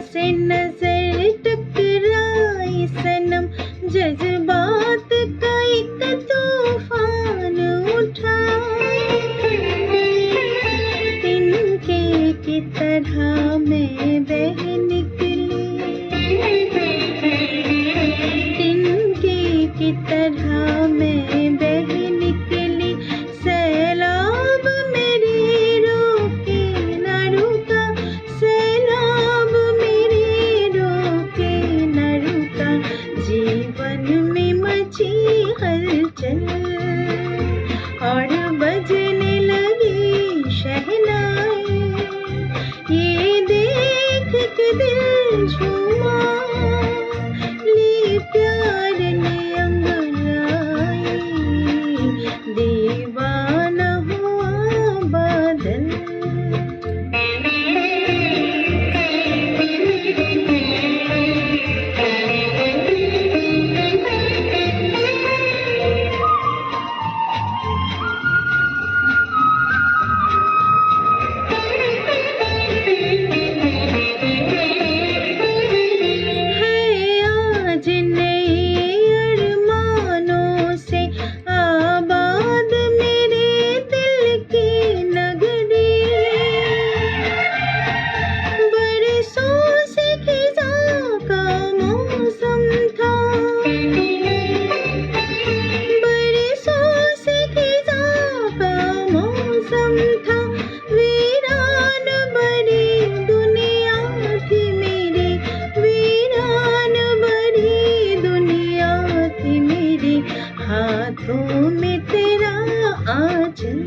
से नजर टकराई सनम, जज्बात का एक तूफान उठा। तिनके की तरह मैं बह निकली, तिनके की तरह मैं बह निकली। सैलाब मेरी रोके न रुका, सैलाब मेरी रोके न रुका। जीवन में मची हलचल और बजने लगी शहनाई। ये देख के दिल झूमा, ली प्यार ने अंगड़ाई। दीवाना हुआ बादल। हाथों में तेरा आंचल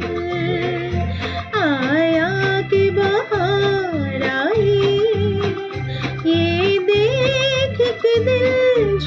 आया कि बहार आई। ये देख के दिल